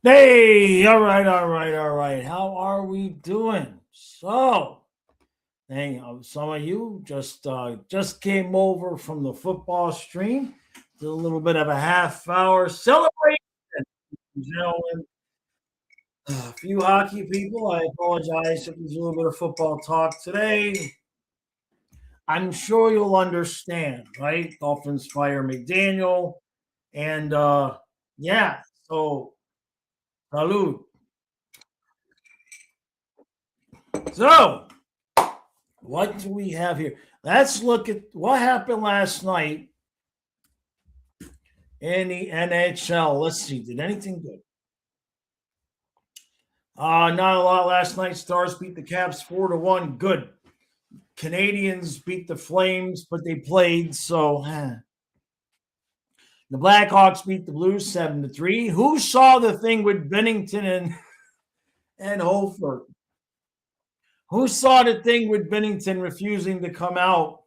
Hey, all right, all right, all right. How are we doing? So, hey, some of you just came over from the football stream. Did a little bit of a half hour celebration, gentlemen. A few hockey people. I apologize if there's a little bit of football talk today. I'm sure you'll understand, right? Dolphins fire McDaniel, and yeah. So, salute. So, what do we have here? Let's look at what happened last night in the NHL. Let's see. Did anything good? Not a lot last night. Stars beat the Caps 4-1. Good. Canadians beat the Flames, but they played. So the Blackhawks beat the Blues 7-3. Who saw the thing with Bennington and Hofer? Who saw the thing with Bennington refusing to come out?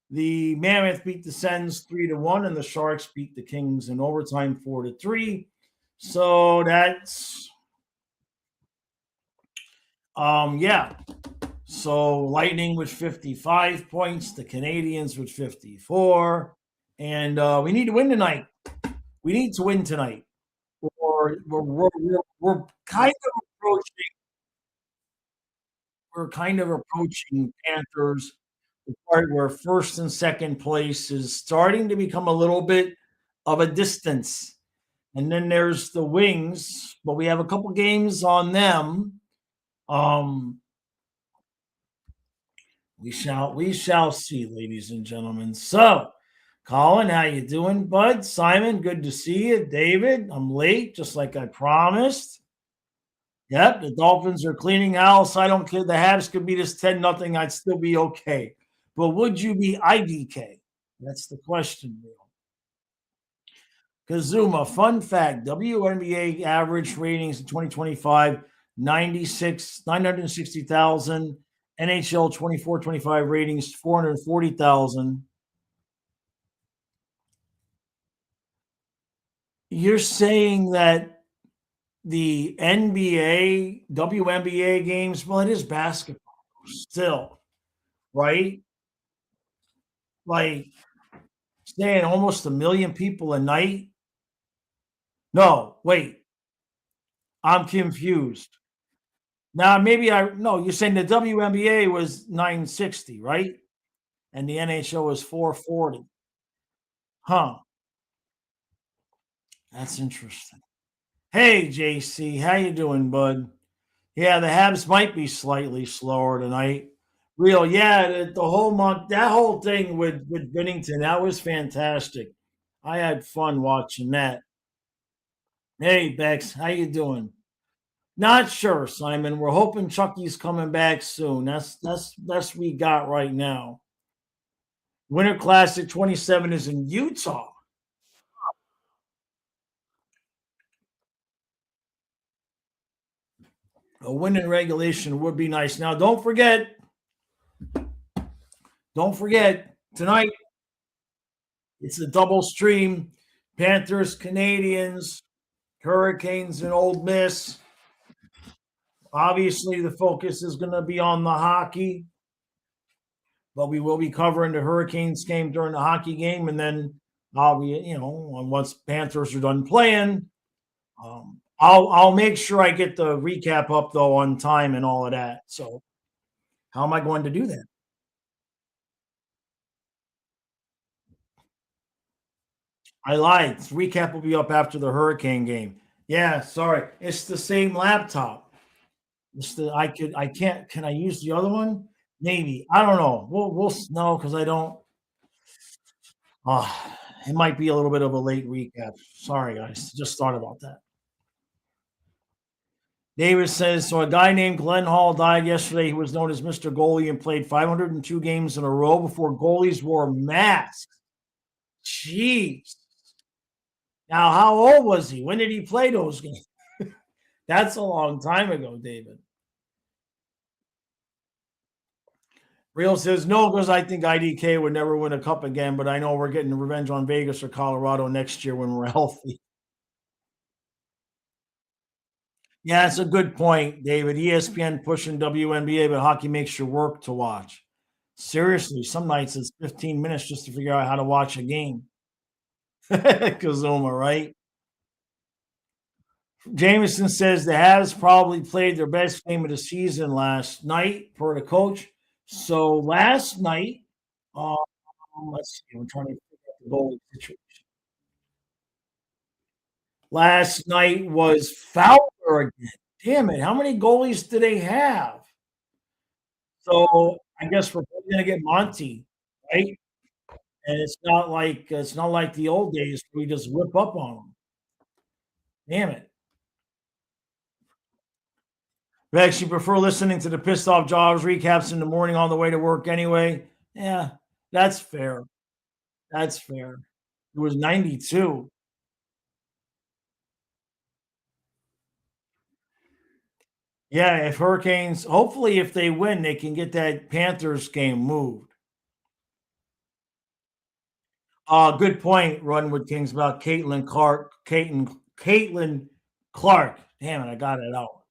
The Mammoth beat the Sens 3-1, and the Sharks beat the Kings in overtime 4-3. So that's yeah. So Lightning with 55 points, the Canadians with 54, and we need to win tonight. We need to win tonight. We're kind of approaching. We're kind of approaching Panthers, the part where first and second place is starting to become a little bit of a distance. And then there's the Wings, but we have a couple games on them. Um, we shall see, ladies and gentlemen. So, Colin, how you doing, bud? Simon, good to see you. David, I'm late, just like I promised. Yep, the Dolphins are cleaning house. I don't care. The Habs could beat us 10-0. I'd still be okay. But would you be IDK? That's the question, Neil. Kazuma, fun fact: WNBA average ratings in 2025 960,000. NHL 24-25 ratings 440,000. You're saying that the NBA, WNBA games, well, it is basketball still, right? Like saying almost a million people a night. No, wait, I'm confused. Now, maybe no, you're saying the WNBA was 960, right? And the NHL was 440. Huh. That's interesting. Hey, JC, how you doing, bud? Yeah, the Habs might be slightly slower tonight. Real, yeah, the whole month, that whole thing with Bennington, that was fantastic. I had fun watching that. Hey, Bex, how you doing? Not sure, Simon. We're hoping Chucky's coming back soon. That's best we got right now. Winter Classic 27 is in Utah. A win in regulation would be nice. Now, don't forget tonight. It's a double stream. Panthers, Canadians, Hurricanes, and Old Miss. Obviously, the focus is going to be on the hockey, but we will be covering the Hurricanes game during the hockey game, and then I'll be, once Panthers are done playing, I'll make sure I get the recap up though on time and all of that. So, how am I going to do that? I lied. Recap will be up after the Hurricane game. Yeah, sorry, it's the same laptop. I can't. Can I use the other one? Maybe. I don't know. We'll know because I don't. Uh, it might be a little bit of a late recap. Sorry, guys. Just thought about that. Davis says so. A guy named Glenn Hall died yesterday. He was known as Mr. Goalie and played 502 games in a row before goalies wore masks. Jeez. Now, how old was he? When did he play those games? That's a long time ago, David. Real says no, because I think IDK would never win a cup again, but I know we're getting revenge on Vegas or Colorado next year when we're healthy. Yeah, that's a good point, David. ESPN pushing WNBA, but hockey makes your work to watch. Seriously, some nights it's 15 minutes just to figure out how to watch a game. Kazuma, right? Jameson says the Habs probably played their best game of the season last night, per the coach. So last night, um, let's see, I'm trying to figure out the goalie situation. Last night was Fowler again. Damn it! How many goalies do they have? So I guess we're probably gonna get Monty, right? And it's not like the old days where we just whip up on them. Damn it! Vex, you prefer listening to the pissed off jobs recaps in the morning on the way to work anyway? Yeah, that's fair. That's fair. It was 92. Yeah, if Hurricanes, hopefully, if they win, they can get that Panthers game moved. Good point, Runwood Kings, about Caitlin Clark. Damn it, I got it out.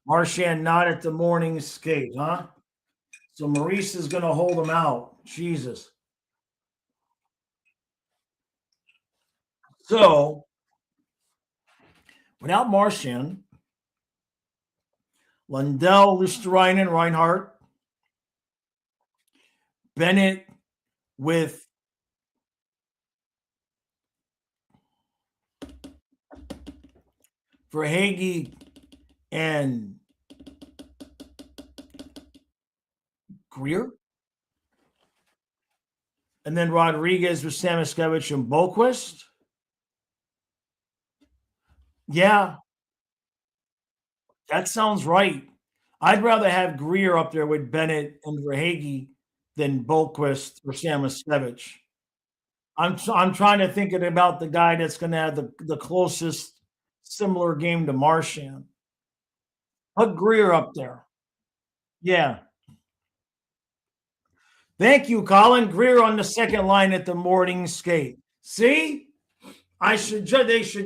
Marchand not at the morning skate, huh? So Maurice is going to hold him out. Jesus. So without Marchand, Lundell, Lusterinen, Reinhardt, Bennett with Verhage and Greer. And then Rodriguez with Samoskevich and Boquist. Yeah, that sounds right. I'd rather have Greer up there with Bennett and Verhage than Boquist or Samoskevich. I'm trying to think about the guy that's going to have the closest similar game to Marchand. Put Greer up there. Yeah. Thank you, Colin. Greer on the second line at the morning skate. See, they should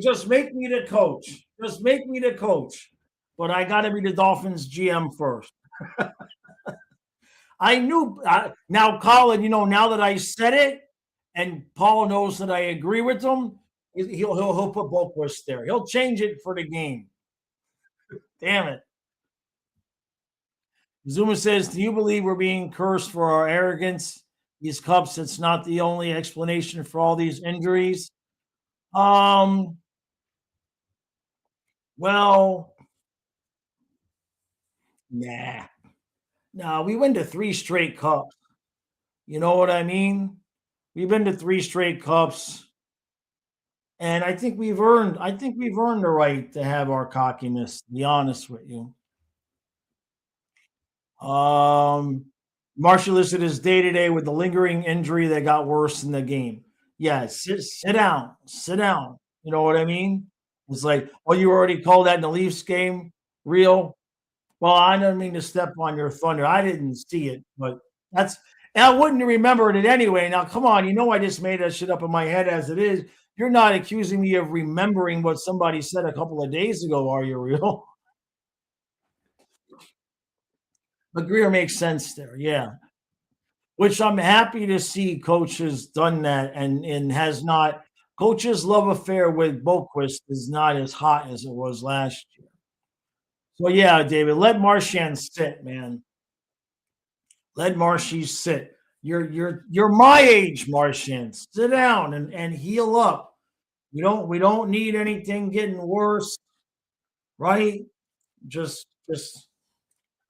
just make me the coach. Just make me the coach. But I got to be the Dolphins GM first. I knew now, Colin. Now that I said it, and Paul knows that I agree with him, he'll put Boquist there. He'll change it for the game. Damn it. Zuma says, do you believe we're being cursed for our arrogance? These cups, it's not the only explanation for all these injuries. Well, nah. No, we went to 3 straight cups. You know what I mean? We've been to 3 straight cups. And I think we've earned the right to have our cockiness, to be honest with you. Marshall listed his day to day with the lingering injury that got worse in the game. Yeah, sit down, sit down. You know what I mean? It's like, oh, you already called that in the Leafs game, real. Well, I didn't mean to step on your thunder. I didn't see it, but that's and I wouldn't have remembered it anyway. Now, come on, I just made that shit up in my head as it is. You're not accusing me of remembering what somebody said a couple of days ago, are you, real? But Greer makes sense there, yeah. Which I'm happy to see coach has done that and has not. Coach's love affair with Boquist is not as hot as it was last year. So yeah, David, let Marchand sit, man. Let Marshy sit. You're my age, Marchand. Sit down and heal up. We don't need anything getting worse, right? Just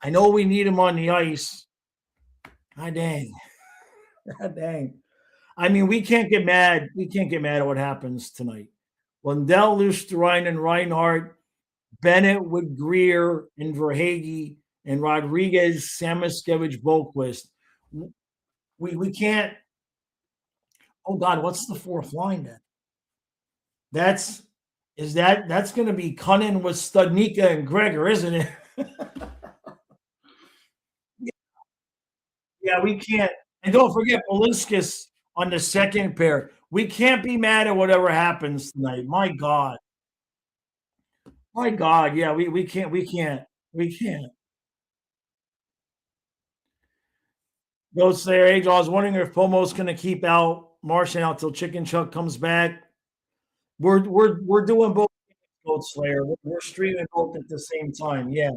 I know we need him on the ice. God dang. God dang. I mean, we can't get mad. We can't get mad at what happens tonight. Lundell, Lusterine, and Reinhardt, Bennett with Greer and Verhage, and Rodriguez, Samoskevich, Boquist. We can't. Oh God, what's the fourth line then? That's going to be Cunnin with Studnicka and Gregor, isn't it? Yeah, we can't. And don't forget Polinskis on the second pair. We can't be mad at whatever happens tonight. My God. My God, yeah, we can't. Goes there, Angel. I was wondering if Pomo's gonna keep out Martian out till Chicken Chuck comes back. We're doing both, Goat Slayer. We're streaming both at the same time. Yeah.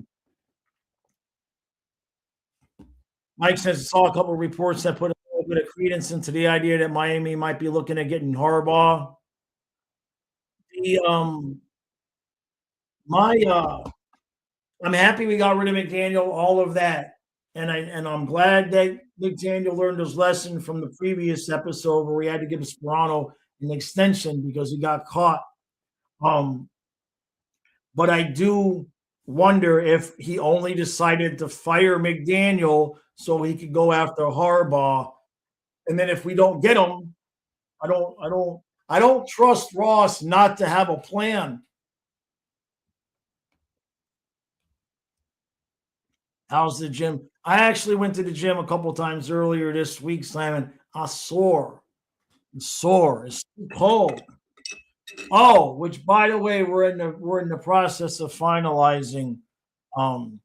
Mike says saw a couple of reports that put a little bit of credence into the idea that Miami might be looking at getting Harbaugh. The my I'm happy we got rid of McDaniel, all of that. And I'm glad that McDaniel learned his lesson from the previous episode where we had to give Sperano an extension because he got caught. Um, but I do wonder if he only decided to fire McDaniel so he could go after Harbaugh. And then if we don't get him, I don't trust Ross not to have a plan. How's the gym? I actually went to the gym a couple times earlier this week, Simon. I sore. I'm sore. It's too cold. Oh, which by the way, we're in the process of finalizing. Um,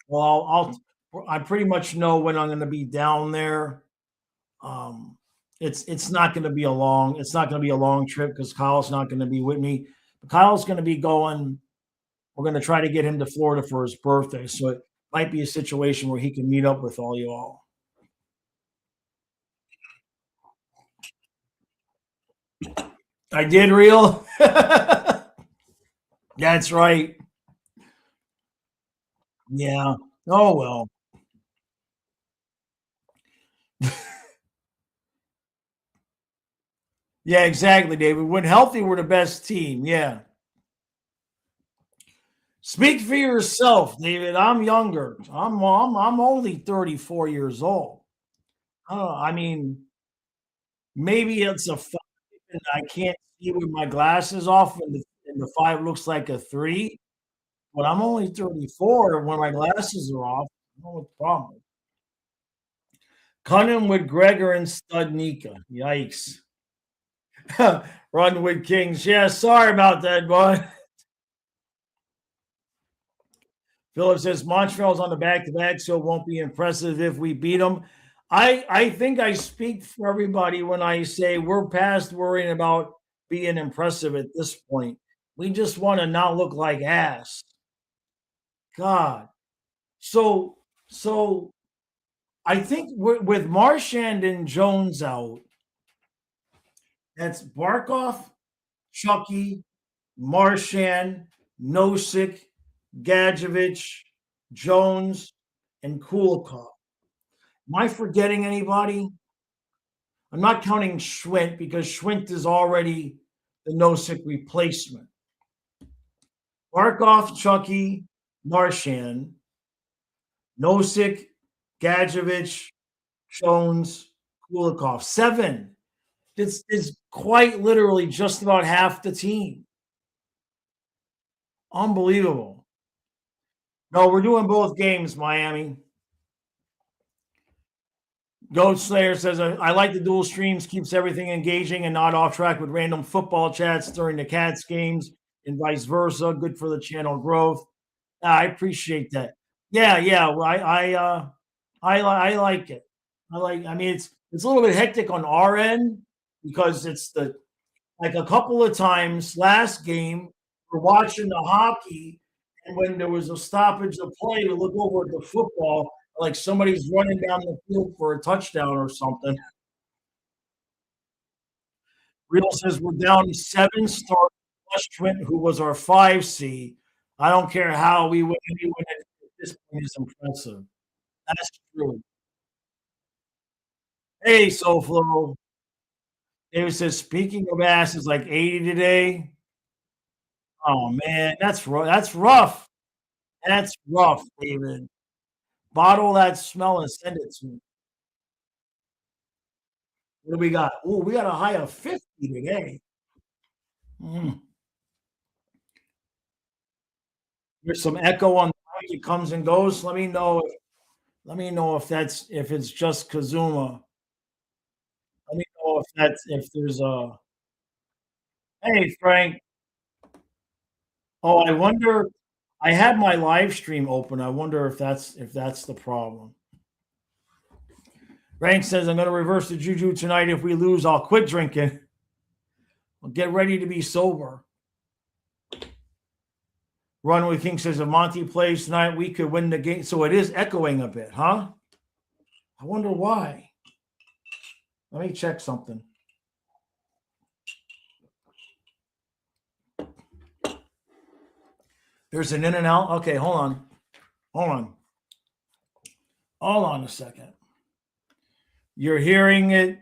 well, I pretty much know when I'm going to be down there. Um, it's not going to be a long trip because Kyle's not going to be with me. But Kyle's going to be going. We're going to try to get him to Florida for his birthday, so it might be a situation where he can meet up with all you all. I did real. That's right. Yeah. Oh well. Yeah, exactly, David. When healthy, we're the best team. Yeah. Speak for yourself, David. I'm younger. I'm only 34 years old. I mean, maybe it's a 5 and I can't see with my glasses off and the 5 looks like a 3, but I'm only 34 and when my glasses are off, I don't know what the problem is. Cunning with Gregor and Studnicka. Yikes. Run with Kings. Yeah, sorry about that, boy. Philip says Montreal's on the back-to-back, so it won't be impressive if we beat them. I think I speak for everybody when I say we're past worrying about being impressive at this point. We just want to not look like ass. God. So I think with Marchand and Jones out, that's Barkov, Chucky, Marchand, Nosik, Gadjevich, Jones, and Kulikov. Am I forgetting anybody? I'm not counting Schwint because Schwint is already the Nosik replacement. Barkov, Chucky, Marchand, Nosik, Gadjevich, Jones, Kulikov. 7. This is quite literally just about half the team. Unbelievable. No, we're doing both games, Miami. Goat Slayer says, I like the dual streams, keeps everything engaging and not off track with random football chats during the Cats games and vice versa. Good for the channel growth. I appreciate that. Yeah, yeah. Well, I like it. I mean, it's a little bit hectic on our end because it's the like a couple of times last game, we're watching the hockey, and when there was a stoppage of play, we look over at the football, like somebody's running down the field for a touchdown or something. Real says we're down 7 stars. Trent, who was our 5 seed. I don't care how we win. We win at this point is impressive. That's true. Hey, SoFlo. David says, speaking of ass, it's like 80 today. Oh man, that's rough. That's rough. That's rough, David. Bottle that smell and send it to me. What do we got? Oh, we got a high of 50 today. Mm. There's some echo on the mic. It comes and goes. Let me know if it's just Kazuma. Let me know if there's a. Hey, Frank. Oh, I wonder. I had my live stream open. I wonder if that's the problem. Rank says I'm going to reverse the juju tonight. If we lose, I'll quit drinking. I'll get ready to be sober. Runway King says if Monty plays tonight, we could win the game. So it is echoing a bit, huh? I wonder why. Let me check something. There's an in and out. Okay, hold on. Hold on a second. You're hearing it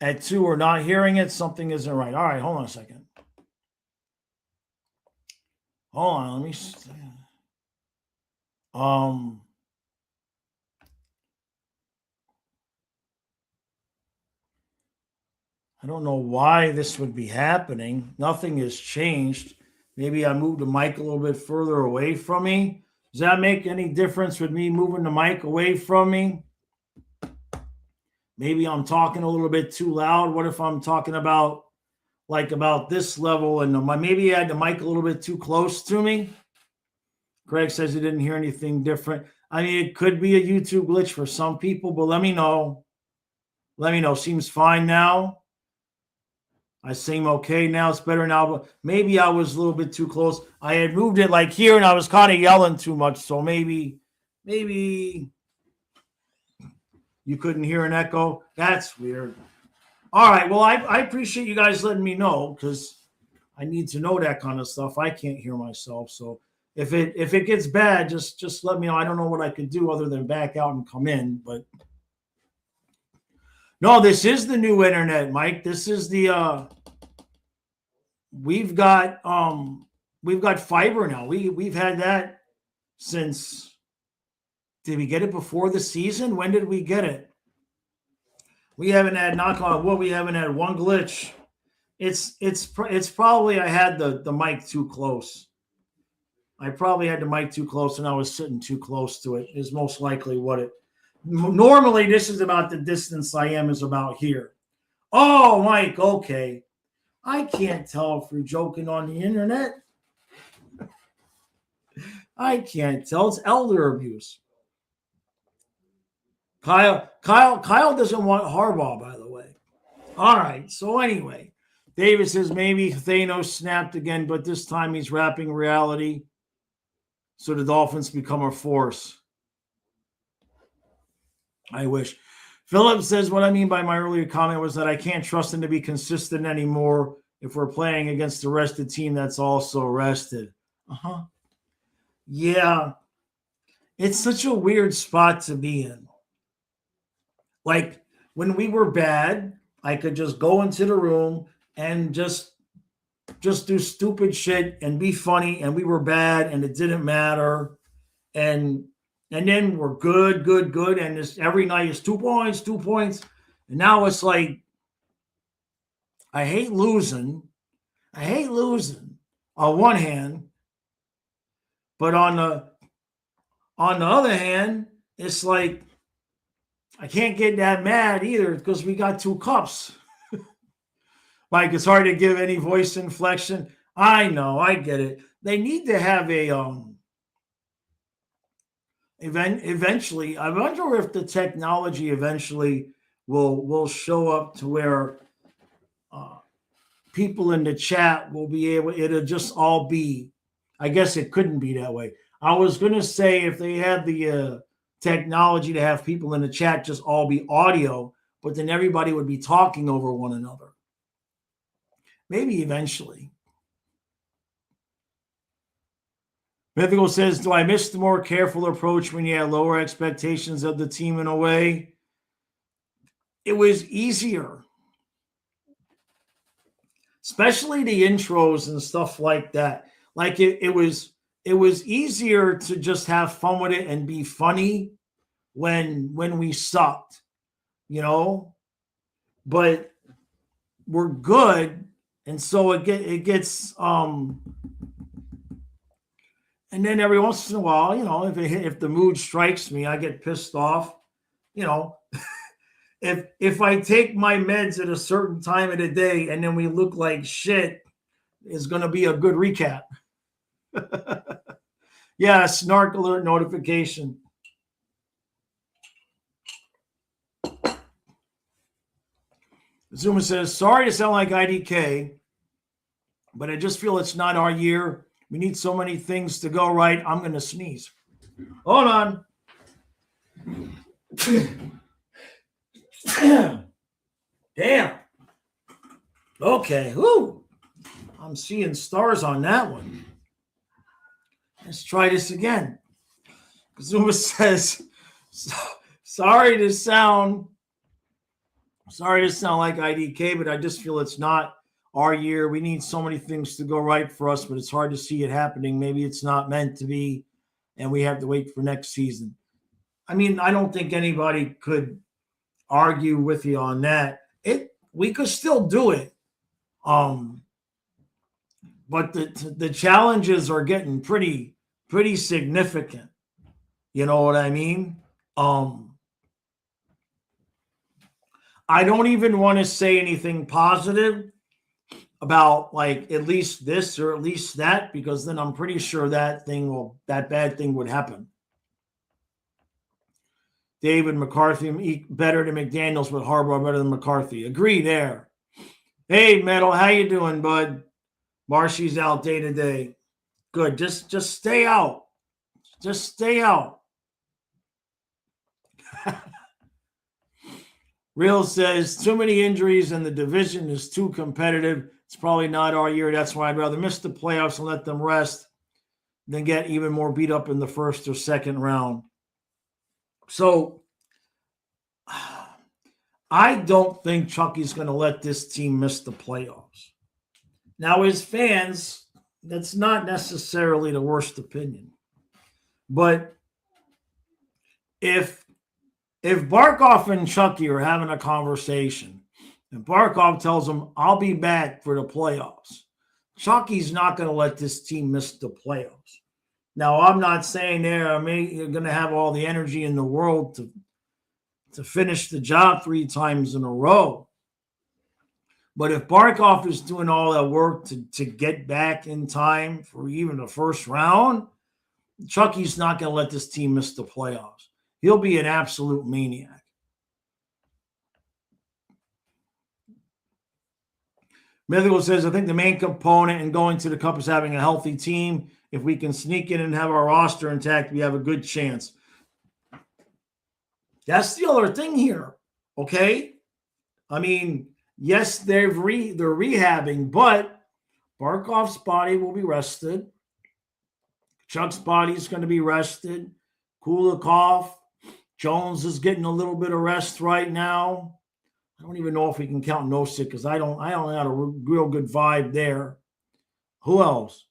at 2 or not hearing it. Something isn't right. All right, hold on a second. Hold on. Let me see. I don't know why this would be happening. Nothing has changed. Maybe I moved the mic a little bit further away from me. Does that make any difference with me moving the mic away from me? Maybe I'm talking a little bit too loud. What if I'm talking about this level and maybe I had the mic a little bit too close to me? Greg says he didn't hear anything different. I mean, it could be a YouTube glitch for some people, but let me know. Let me know. Seems fine now. I seem okay now. It's better now, but maybe I was a little bit too close. I had moved it like here and I was kind of yelling too much. So maybe you couldn't hear an echo. That's weird. All right. Well, I appreciate you guys letting me know because I need to know that kind of stuff. I can't hear myself. So if it gets bad, just let me know. I don't know what I could do other than back out and come in, but no, this is the new internet, Mike. This is the we've got fiber now. We've had that since, did we get it before the season? When did we get it? We haven't had, knock on wood, we haven't had one glitch. It's probably I had the mic too close. I probably had the mic too close and I was sitting too close to it is most likely what it. Normally, this is about the distance I am is about here. Oh, Mike, okay. I can't tell if you're joking on the internet. I can't tell. It's elder abuse. Kyle doesn't want Harbaugh, by the way. All right. So anyway, David says maybe Thanos snapped again, but this time he's wrapping reality. So the Dolphins become a force. I wish. Philip says, what I mean by my earlier comment was that I can't trust him to be consistent anymore if we're playing against the rested team that's also rested. Uh-huh. Yeah. It's such a weird spot to be in. Like when we were bad, I could just go into the room and just do stupid shit and be funny, and we were bad and it didn't matter. And then we're good. And this every night is 2 points. And now it's like, I hate losing on one hand, but on the other hand, it's like, I can't get that mad either because we got 2 cups. Like it's hard to give any voice inflection. I know, I get it. They need to have a eventually, I wonder if the technology eventually will show up to where people in the chat will be able, it'll just all be, I guess it couldn't be that way. I was going to say if they had the technology to have people in the chat just all be audio, but then everybody would be talking over one another. Maybe eventually. Mythical says, do I miss the more careful approach when you had lower expectations of the team in a way? It was easier. Especially the intros and stuff like that. Like it was easier to just have fun with it and be funny when we sucked, you know? But we're good, and so it gets and then every once in a while, you know, if the mood strikes me, I get pissed off. You know, if I take my meds at a certain time of the day and then we look like shit, it's going to be a good recap. Yeah, snark alert notification. Zuma says, sorry to sound like IDK, but I just feel it's not our year. We need so many things to go right. I'm going to sneeze. Hold on. Damn. Okay. Whoo. I'm seeing stars on that one. Let's try this again. Zuma says, sorry to sound like IDK, but I just feel it's not our year. We need so many things to go right for us, but it's hard to see it happening. Maybe it's not meant to be, and we have to wait for next season. I mean, I don't think anybody could argue with you on that. We could still do it. But the challenges are getting pretty significant. You know what I mean? I don't even want to say anything positive about like at least this or at least that, because then I'm pretty sure that bad thing would happen. David McCarthy better than McDaniels, but Harbaugh better than McCarthy. Agree there. Hey, Metal, how you doing, bud? Marshy's out day to day. Good. Just stay out. Just stay out. Real says, too many injuries and the division is too competitive. It's probably not our year. That's why I'd rather miss the playoffs and let them rest than get even more beat up in the first or second round. So I don't think Chucky's going to let this team miss the playoffs. Now, as fans, that's not necessarily the worst opinion. But if Barkov and Chucky are having a conversation and Barkov tells him, I'll be back for the playoffs, Chucky's not going to let this team miss the playoffs. Now, I'm not saying they're going to have all the energy in the world to finish the job 3 times in a row. But if Barkov is doing all that work to get back in time for even the first round, Chucky's not going to let this team miss the playoffs. He'll be an absolute maniac. Mythical says, I think the main component in going to the Cup is having a healthy team. If we can sneak in and have our roster intact, we have a good chance. That's the other thing here, okay? I mean, yes, they're rehabbing, but Barkov's body will be rested. Chuck's body is going to be rested. Kulikov, Jones is getting a little bit of rest right now. I don't even know if we can count Nosek because I don't have a real good vibe there. Who else?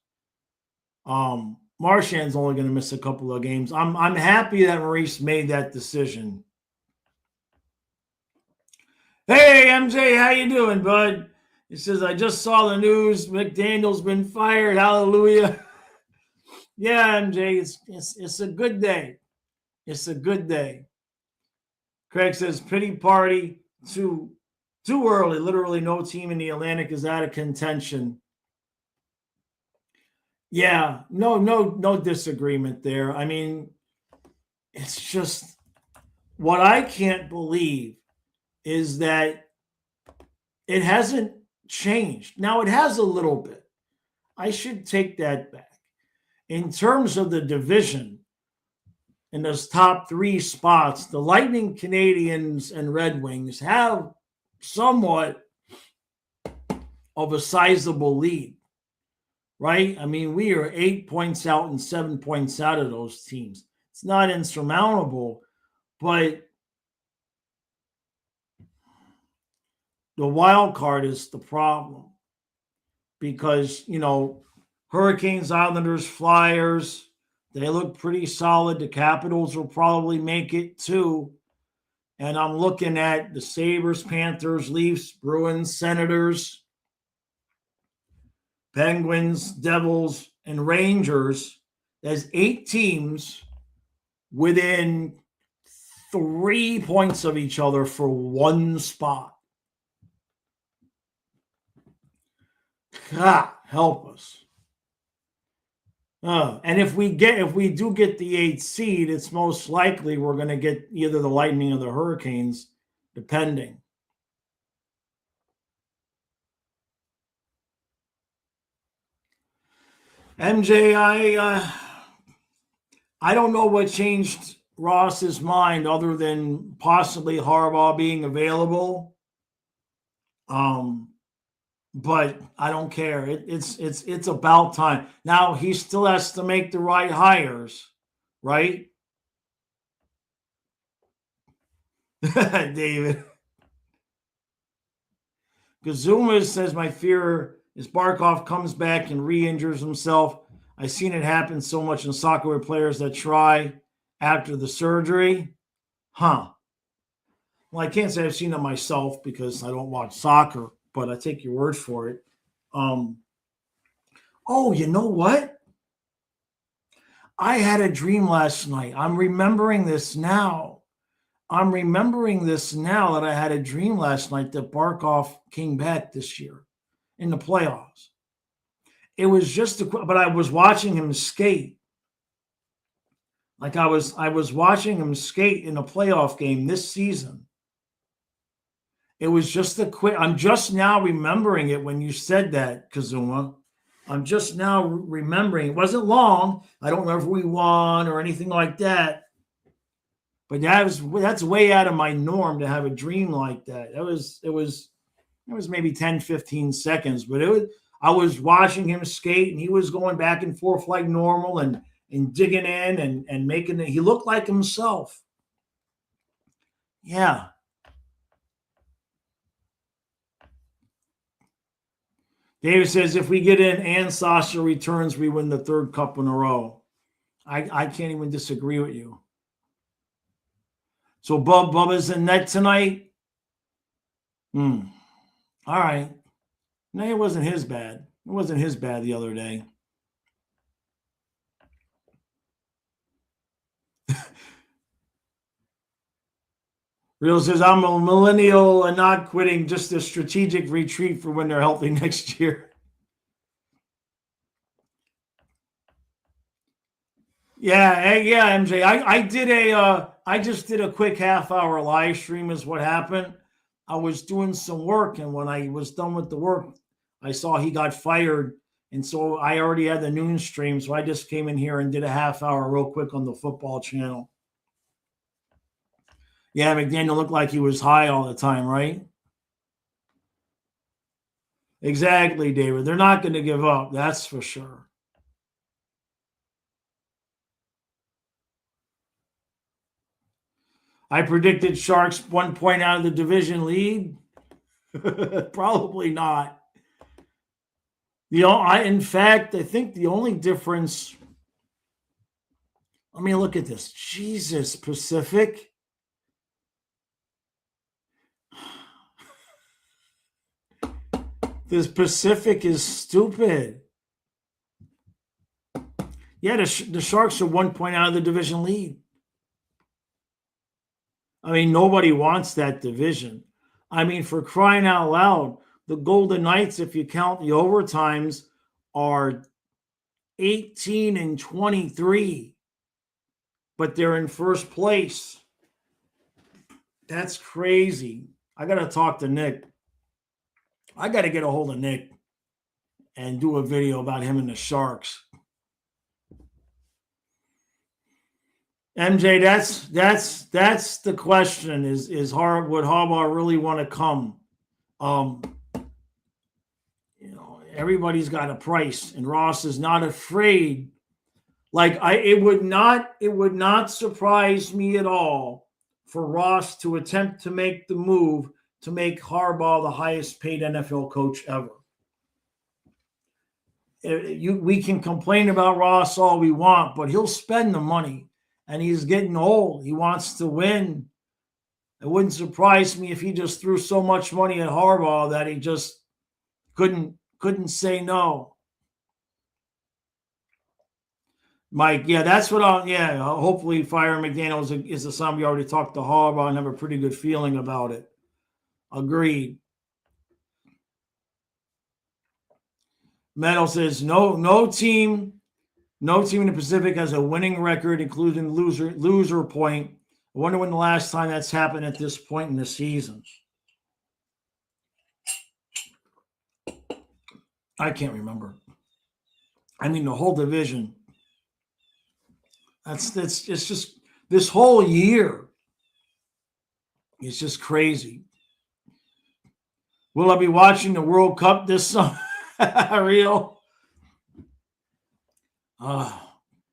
Marchand's only going to miss a couple of games. I'm happy that Maurice made that decision. Hey, MJ, how you doing, bud? He says, I just saw the news. McDaniel's been fired. Hallelujah. Yeah, MJ, it's a good day. It's a good day. Craig says, pity party too early. Literally no team in the Atlantic is out of contention. Yeah, no disagreement there. I mean, it's just what I can't believe is that it hasn't changed. Now, it has a little bit. I should take that back. In terms of the division, in those top 3 spots, the Lightning, Canadians, and Red Wings have somewhat of a sizable lead, right? I mean, we are 8 points out and 7 points out of those teams. It's not insurmountable, but the wild card is the problem because, Hurricanes, Islanders, Flyers, they look pretty solid. The Capitals will probably make it too. And I'm looking at the Sabres, Panthers, Leafs, Bruins, Senators, Penguins, Devils, and Rangers. There's 8 teams within 3 points of each other for 1 spot. God, help us. And if we do get the 8th seed, it's most likely we're going to get either the Lightning or the Hurricanes, depending. MJ, I don't know what changed Ross's mind other than possibly Harbaugh being available. But I don't care. It's about time. Now he still has to make the right hires, right? David. Gazuma says my fear is Barkov comes back and re-injures himself. I've seen it happen so much in soccer with players that try after the surgery. Huh. Well, I can't say I've seen it myself because I don't watch soccer, but I take your word for it. Oh, you know what? I had a dream last night. I'm remembering this now that I had a dream last night that Barkov came back this year in the playoffs. It was but I was watching him skate. Like I was watching him skate in a playoff game this season. It was just a quick. I'm just now remembering it when you said that, Kazuma. I'm just now remembering. It wasn't long. I don't know if we won or anything like that. But that's way out of my norm to have a dream like that. It was maybe 10, 15 seconds, but I was watching him skate and he was going back and forth like normal and digging in and making it. He looked like himself. Yeah. David says if we get in and Sasha returns, we win the 3rd cup in a row. I can't even disagree with you. So Bubba's in net tonight. All right. No, it wasn't his bad. It wasn't his bad the other day. Real says, I'm a millennial and not quitting, just a strategic retreat for when they're healthy next year. Yeah, MJ. I just did a quick half-hour live stream is what happened. I was doing some work, and when I was done with the work, I saw he got fired. And so I already had the noon stream, so I just came in here and did a half hour real quick on the football channel. Yeah, McDaniel looked like he was high all the time, right? Exactly, David. They're not going to give up. That's for sure. I predicted Sharks 1 point out of the division lead. Probably not. In fact, I think the only difference. Let me look at this. Jesus, Pacific. This Pacific is stupid. Yeah, the Sharks are 1 point out of the division lead. I mean, nobody wants that division. I mean, for crying out loud, the Golden Knights, if you count the overtimes, are 18 and 23, but they're in first place. That's crazy. I got to talk to Nick. I got to get a hold of Nick and do a video about him and the Sharks. MJ, that's the question. Would Harbaugh really want to come? Everybody's got a price, and Ross is not afraid. It would not surprise me at all for Ross to attempt to make the move to make Harbaugh the highest paid NFL coach ever. We can complain about Ross all we want, but he'll spend the money. And he's getting old. He wants to win. It wouldn't surprise me if he just threw so much money at Harbaugh that he just couldn't say no. Mike, yeah, that's what hopefully Fire McDaniel is a son. We already talked to Harbaugh and have a pretty good feeling about it. Agreed. Metal says no team No team in the Pacific has a winning record, including loser point. I wonder when the last time that's happened at this point in the season. I can't remember. I mean, the whole division. It's just this whole year. It's just crazy. Will I be watching the World Cup this summer? Real?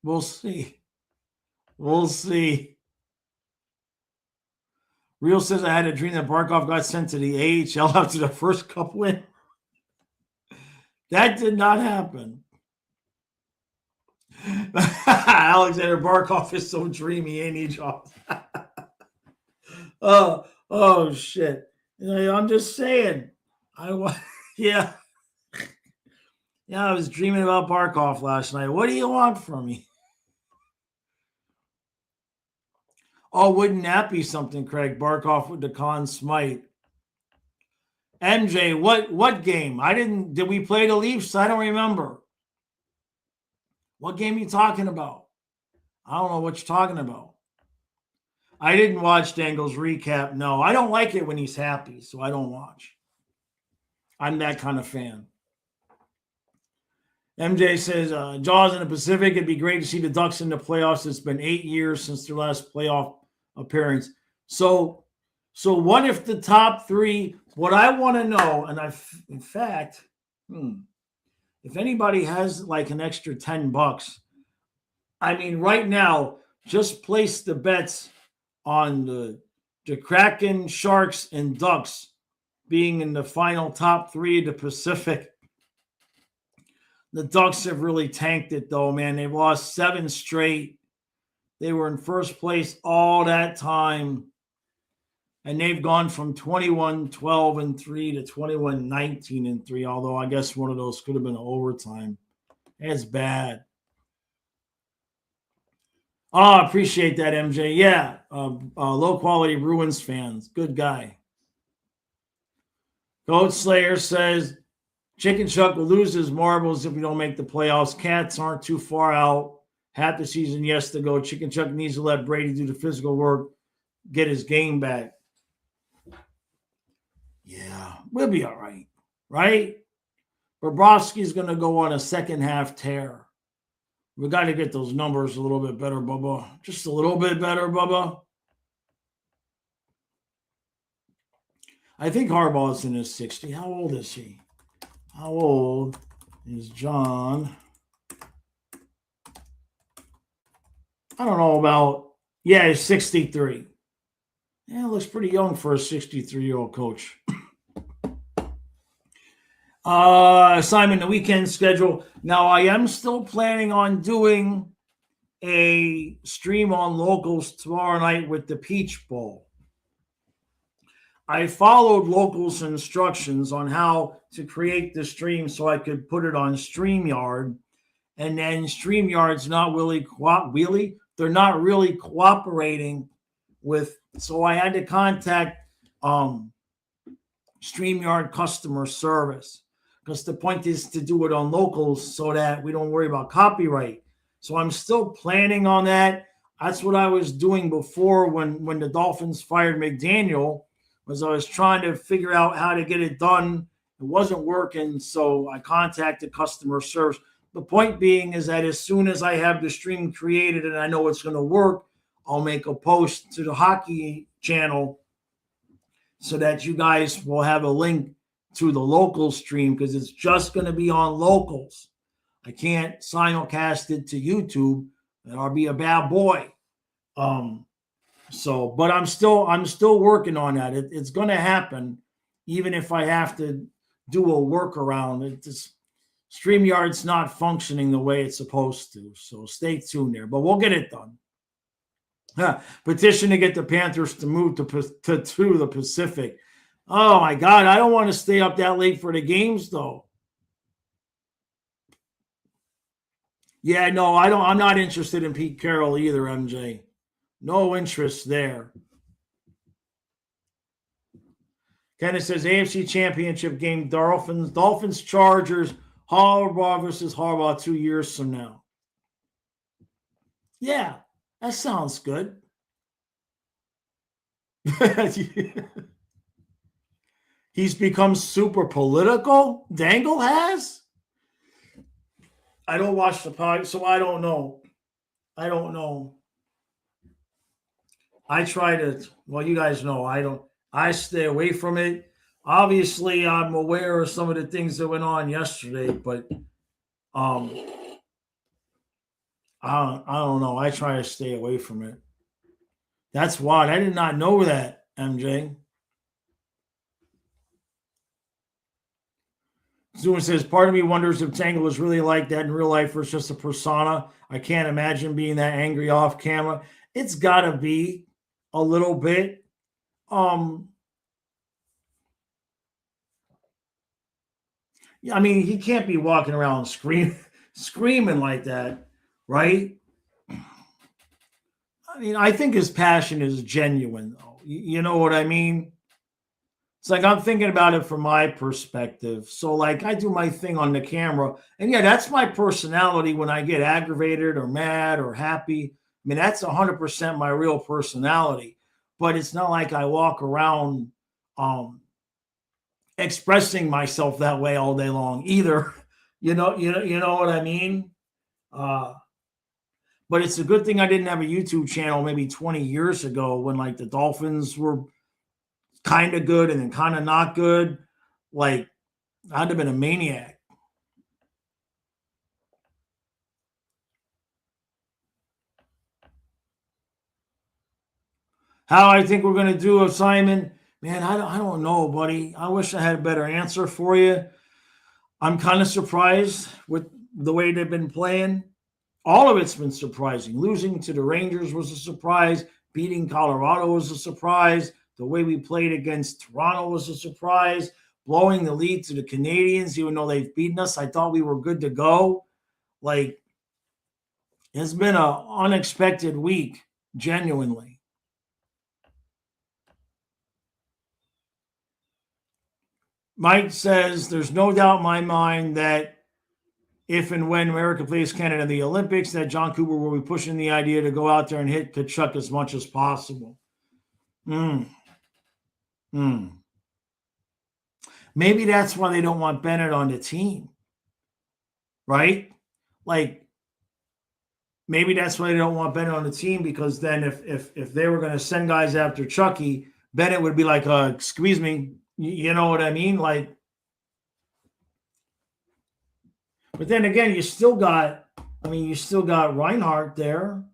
We'll see. We'll see. Real says I had a dream that Barkov got sent to the AHL after the first Cup win. That did not happen. Alexander Barkov is so dreamy, ain't he, Charles? oh, shit. I'm just saying. Yeah. Yeah, I was dreaming about Barkov last night. What do you want from me? Oh, wouldn't that be something, Craig? Barkov with the Conn Smythe. MJ, what game? Did we play the Leafs? I don't remember. What game are you talking about? I don't know what you're talking about. I didn't watch Dangle's recap. No, I don't like it when he's happy, so I don't watch. I'm that kind of fan. MJ says, Jaws in the Pacific, it'd be great to see the Ducks in the playoffs. It's been 8 years since their last playoff appearance. So what if the top three, what I want to know, and in fact, if anybody has like an extra $10, I mean, right now, just place the bets on the Kraken, Sharks, and Ducks being in the final top three of the Pacific. The Ducks have really tanked it, though, man. They've lost 7 straight. They were in first place all that time. And they've gone from 21-12-3 to 21-19-3, although I guess one of those could have been overtime. That's bad. Oh, I appreciate that, MJ. Yeah, low-quality Bruins fans. Good guy. Goat Slayer says, Chicken Chuck will lose his marbles if we don't make the playoffs. Cats aren't too far out. Half the season, yes to go. Chicken Chuck needs to let Brady do the physical work, get his game back. Yeah, we'll be all right, right? Bobrovsky's going to go on a second-half tear. We got to get those numbers a little bit better, Bubba. Just a little bit better, Bubba. I think Harbaugh's in his 60. How old is he? How old is John? I don't know about, he's 63. Yeah, looks pretty young for a 63-year-old coach. Simon, the weekend schedule. Now, I am still planning on doing a stream on Locals tomorrow night with the Peach Bowl. I followed Locals' instructions on how to create the stream so I could put it on StreamYard. And then StreamYard's not really, they're not really cooperating with, so I had to contact StreamYard customer service, because the point is to do it on Locals so that we don't worry about copyright. So I'm still planning on that. That's what I was doing before when the Dolphins fired McDaniel, was I was trying to figure out how to get it done. It wasn't working, so I contacted customer service. The point being is that as soon as I have the stream created and I know it's going to work, I'll make a post to the hockey channel so that you guys will have a link to the local stream, because it's just going to be on Locals. I can't simulcast it to YouTube, and I'll be a bad boy. But I'm still working on that. It's going to happen, even if I have to do a workaround. StreamYard's not functioning the way it's supposed to, so stay tuned there. But we'll get it done. Petition to get the Panthers to move to the Pacific. Oh, my God. I don't want to stay up that late for the games, though. Yeah, no, I don't. I'm not interested in Pete Carroll either, MJ. No interest there. Kenneth says AFC Championship game, Dolphins, Chargers, Harbaugh versus Harbaugh 2 years from now. Yeah, that sounds good. He's become super political. Dangle has. I don't watch the pod, so I don't know. I don't know. I try to. Well, you guys know I don't. I stay away from it. Obviously, I'm aware of some of the things that went on yesterday, but um, I don't know. I try to stay away from it. That's why I did not know that, MJ. Zoom says, part of me wonders if Tangle is really like that in real life or it's just a persona. I can't imagine being that angry off camera. It's got to be a little bit. I mean, he can't be walking around screaming like that, right? I mean, I think his passion is genuine, though. You know what I mean? It's like I'm thinking about it from my perspective. So, like, I do my thing on the camera, and yeah, that's my personality when I get aggravated or mad or happy. I mean, that's 100% my real personality. But it's not like I walk around um, expressing myself that way all day long either. You know what I mean? Uh, but it's a good thing I didn't have a YouTube channel maybe 20 years ago when like the Dolphins were kind of good and then kind of not good. Like I'd have been a maniac. How I think we're going to do, Simon? Man, I don't know, buddy. I wish I had a better answer for you. I'm kind of surprised with the way they've been playing. All of it's been surprising. Losing to the Rangers was a surprise. Beating Colorado was a surprise. The way we played against Toronto was a surprise. Blowing the lead to the Canadians, even though they've beaten us, I thought we were good to go. Like, it's been an unexpected week, genuinely. Mike says, there's no doubt in my mind that if and when America plays Canada in the Olympics, that John Cooper will be pushing the idea to go out there and hit Kachuk as much as possible. Mm. Mm. Maybe that's why they don't want Bennett on the team, right? Like maybe that's why they don't want Bennett on the team because then if they were going to send guys after Chucky, Bennett would be like, "Excuse me," you know what I mean? Like, but then again, you still got Reinhardt there,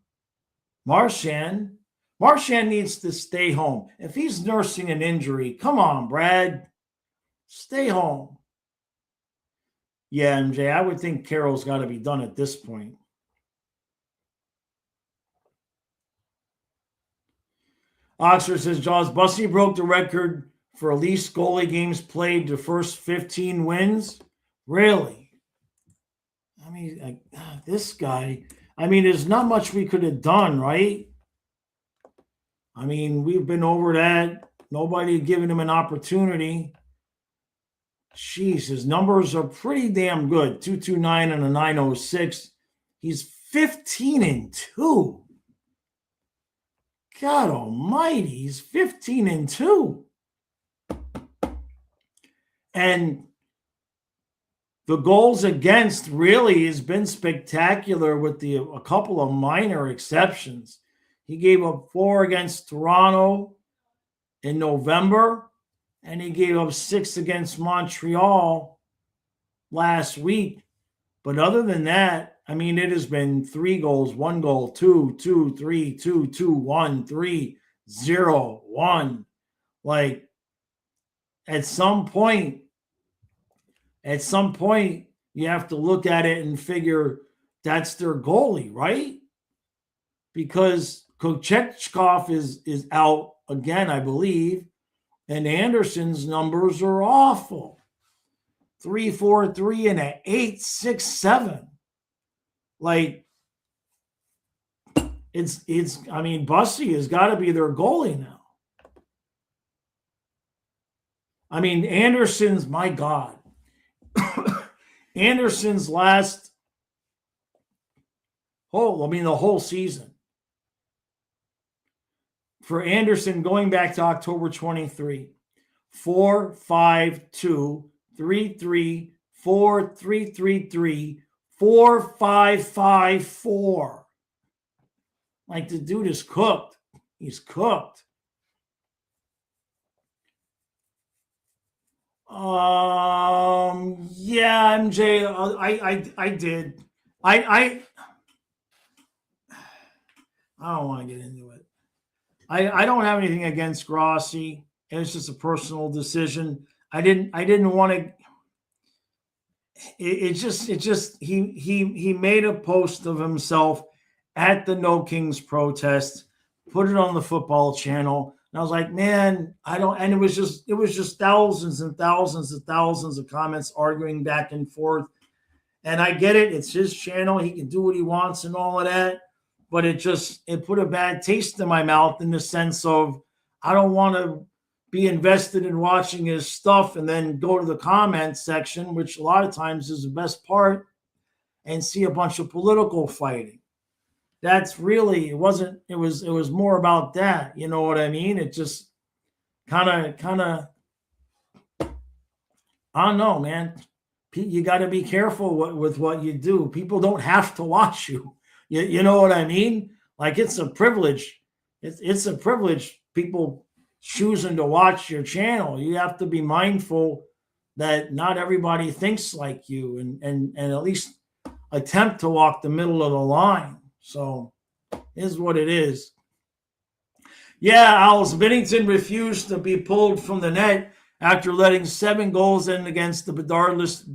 Marchand. Marchand needs to stay home. If he's nursing an injury, come on, Brad, stay home. Yeah, MJ, I would think Carroll's got to be done at this point. Oxford says, Jaws, Bussy broke the record for least goalie games played the first 15 wins. Really? I mean, like, this guy, I mean, there's not much we could have done, right? I mean, we've been over that. Nobody giving him an opportunity. Jeez, his numbers are pretty damn good. 229 and a 906. He's 15-2. God almighty, he's 15-2. And the goals against really has been spectacular with a couple of minor exceptions. He gave up 4 against Toronto in November, and he gave up 6 against Montreal last week. But other than that, I mean, it has been 3 goals, 1 goal, 2, 2, 3, 2, 2, 1, 3, 0, 1. Like, at some point, you have to look at it and figure that's their goalie, right? Because Kochechkov is out again, I believe, and Anderson's numbers are awful. 3.43 and an 8.67. Like, it's. I mean, Bussy has got to be their goalie now. I mean, Anderson's, my God. Anderson's last The whole season. For Anderson, going back to October 23, 4, 5, 2, 3, 3, 4, 3, 3, 3, 4, 5, 5, 4. Like, the dude is cooked. He's cooked. Yeah, MJ, I did. I don't want to get into it. I don't have anything against Grossi. It's just a personal decision. I didn't want to. It just he made a post of himself at the No Kings protest, put it on the football channel, and I was like, man, I don't. And it was just thousands and thousands and thousands of comments arguing back and forth. And I get it; it's his channel; he can do what he wants and all of that. But it put a bad taste in my mouth in the sense of I don't want to be invested in watching his stuff and then go to the comments section, which a lot of times is the best part, and see a bunch of political fighting. That's really, it was more about that. You know what I mean? It just kind of, I don't know, man. You got to be careful with what you do. People don't have to watch you. You know what I mean? Like, it's a privilege. It's a privilege. People choosing to watch your channel. You have to be mindful that not everybody thinks like you, and at least attempt to walk the middle of the line. So, is what it is. Yeah, Alice Bennington refused to be pulled from the net after letting 7 goals in against the Bedardless.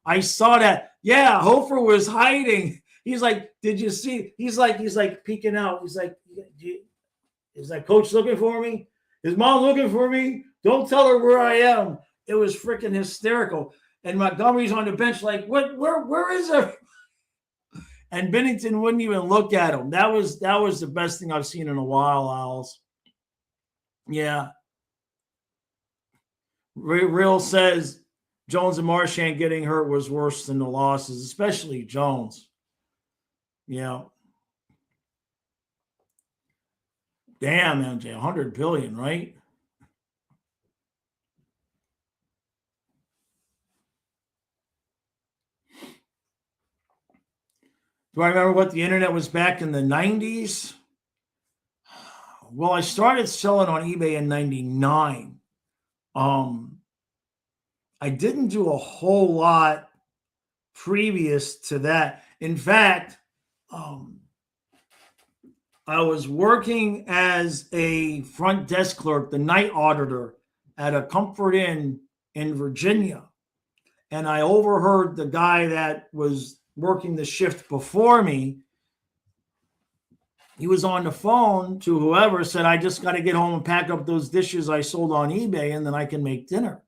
I saw that. Yeah, Hofer was hiding. He's like, did you see? He's like peeking out. He's like, is that coach looking for me? Is mom looking for me? Don't tell her where I am. It was freaking hysterical. And Montgomery's on the bench like, what? Where is her? And Bennington wouldn't even look at him. That was the best thing I've seen in a while, Owls. Yeah. Real says Jones and Marchand getting hurt was worse than the losses, especially Jones. Yeah. Damn, MJ, 100 billion, right? Do I remember what the internet was back in the 90s? Well, I started selling on eBay in 99. I didn't do a whole lot previous to that. In fact, I was working as a front desk clerk, the night auditor at a Comfort Inn in Virginia. And I overheard the guy that was working the shift before me. He was on the phone to whoever, said, I just got to get home and pack up those dishes I sold on eBay, and then I can make dinner.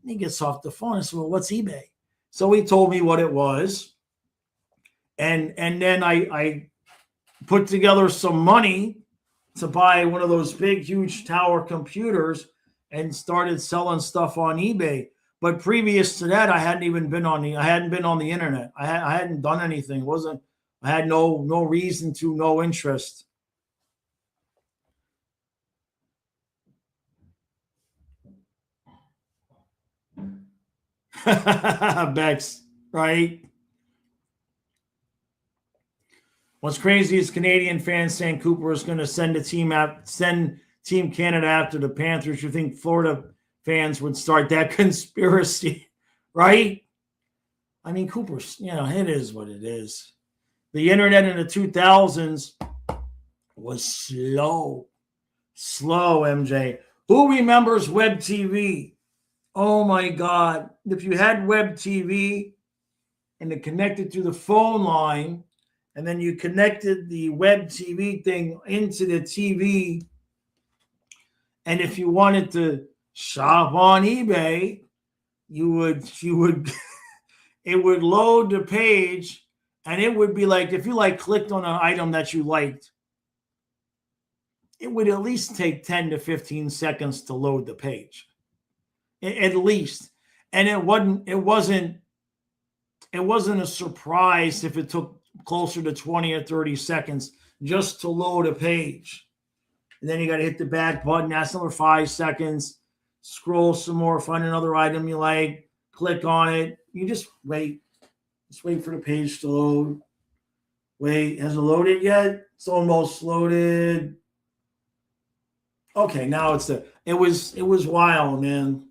And he gets off the phone. I said, well, what's eBay? So he told me what it was. And then I put together some money to buy one of those big, huge tower computers and started selling stuff on eBay. But previous to that, I hadn't been on the internet. I hadn't done anything. I had no reason to, no interest. Bex, right? What's crazy is Canadian fans saying Cooper is going to send Team Canada after the Panthers. You think Florida fans would start that conspiracy, right? I mean, Cooper's, it is what it is. The internet in the 2000s was slow, MJ. Who remembers web TV? Oh, my God. If you had web TV and it connected to the phone line, and then you connected the web TV thing into the TV, and if you wanted to shop on eBay, you would it would load the page, and it would be like, if you clicked on an item that you liked, it would at least take 10 to 15 seconds to load the page, at least. And it wasn't a surprise if it took closer to 20 or 30 seconds just to load a page. And then you got to hit the back button. That's another 5 seconds. Scroll some more, find another item you like, click on it. You just wait. Just wait for the page to load. Wait, has it loaded yet? It's almost loaded. Okay, now it's there. It was wild, man.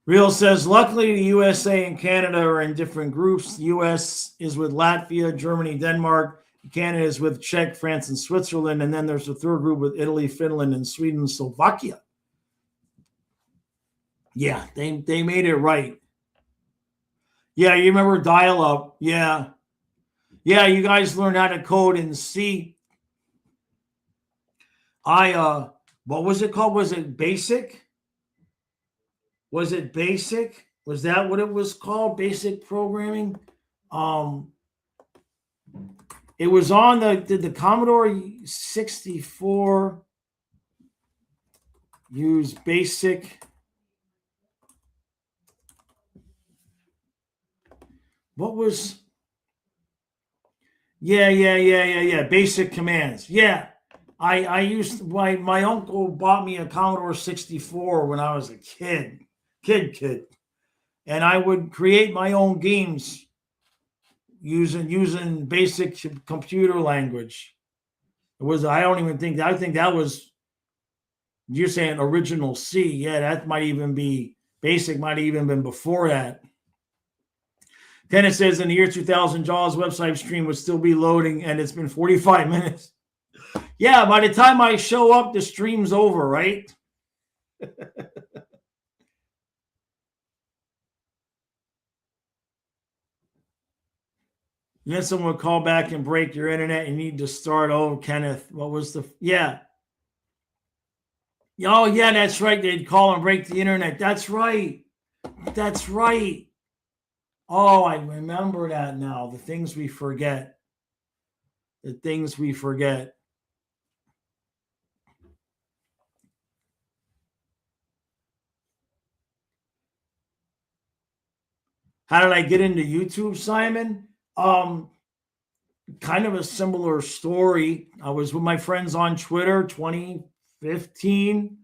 Real says, luckily the USA and Canada are in different groups. The US is with Latvia, Germany, Denmark. Canada is with Czech, France, and Switzerland. And then there's a third group with Italy, Finland, and Sweden, and Slovakia. Yeah, they made it right. Yeah, you remember dial-up. Yeah. Yeah, you guys learned how to code in C. What was it called? Was it BASIC? Was it BASIC? Was that what it was called? Basic programming? It was on did the Commodore 64 use BASIC? What was? Yeah. Basic commands. Yeah. I used my uncle bought me a Commodore 64 when I was a kid. And I would create my own games using basic computer language. I think that was, you're saying original C. Yeah, that might even be basic, might have even been before that. Then it says in the year 2000, Jaws website stream would still be loading, and it's been 45 minutes. Yeah, by the time I show up, the stream's over, right? Then someone would call back and break your internet. You need to start over, Kenneth. What was yeah. Oh, yeah, that's right. They'd call and break the internet. That's right. Oh, I remember that now. The things we forget. How did I get into YouTube, Simon? Kind of a similar story. I was with my friends on Twitter 2015,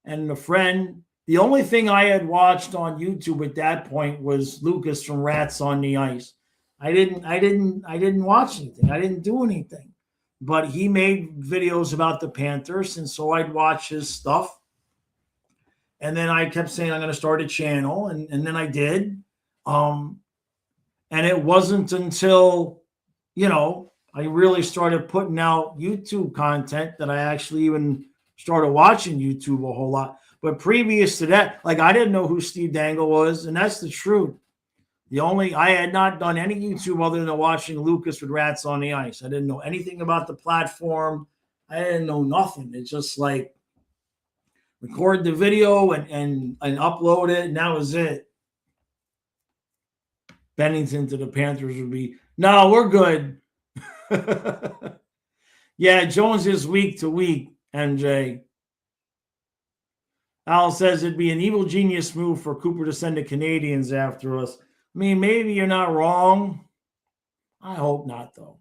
and a friend, the only thing I had watched on YouTube at that point was Lucas from Rats on the Ice. I didn't watch anything. I didn't do anything. But he made videos about the Panthers, and so I'd watch his stuff. And then I kept saying I'm going to start a channel, and then I did. And it wasn't until, I really started putting out YouTube content that I actually even started watching YouTube a whole lot. But previous to that, I didn't know who Steve Dangle was, and that's the truth. I had not done any YouTube other than watching Lucas with Rats on the Ice. I didn't know anything about the platform. I didn't know nothing. It's just record the video and upload it, and that was it. Bennington to the Panthers would be, no, we're good. Yeah, Jones is week to week, MJ. Al says it'd be an evil genius move for Cooper to send the Canadians after us. I mean, maybe you're not wrong. I hope not, though.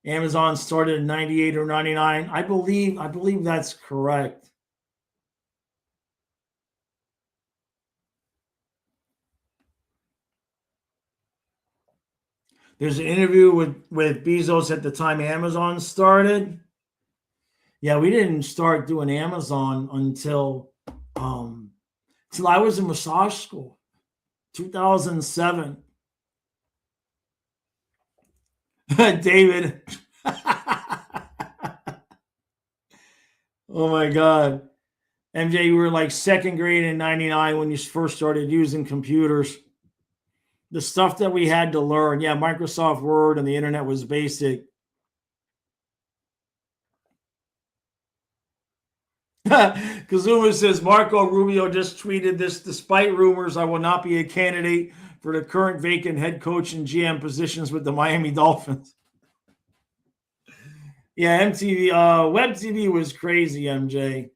Amazon started in 98 or 99. I believe that's correct. There's an interview with Bezos at the time Amazon started. Yeah, we didn't start doing Amazon until I was in massage school, 2007. David. Oh my God. MJ, you were second grade in 99 when you first started using computers. The stuff that we had to learn. Yeah, Microsoft Word and the internet was basic. Kazuma says, Marco Rubio just tweeted this. Despite rumors, I will not be a candidate for the current vacant head coach and GM positions with the Miami Dolphins. Yeah, MTV, Web TV was crazy, MJ.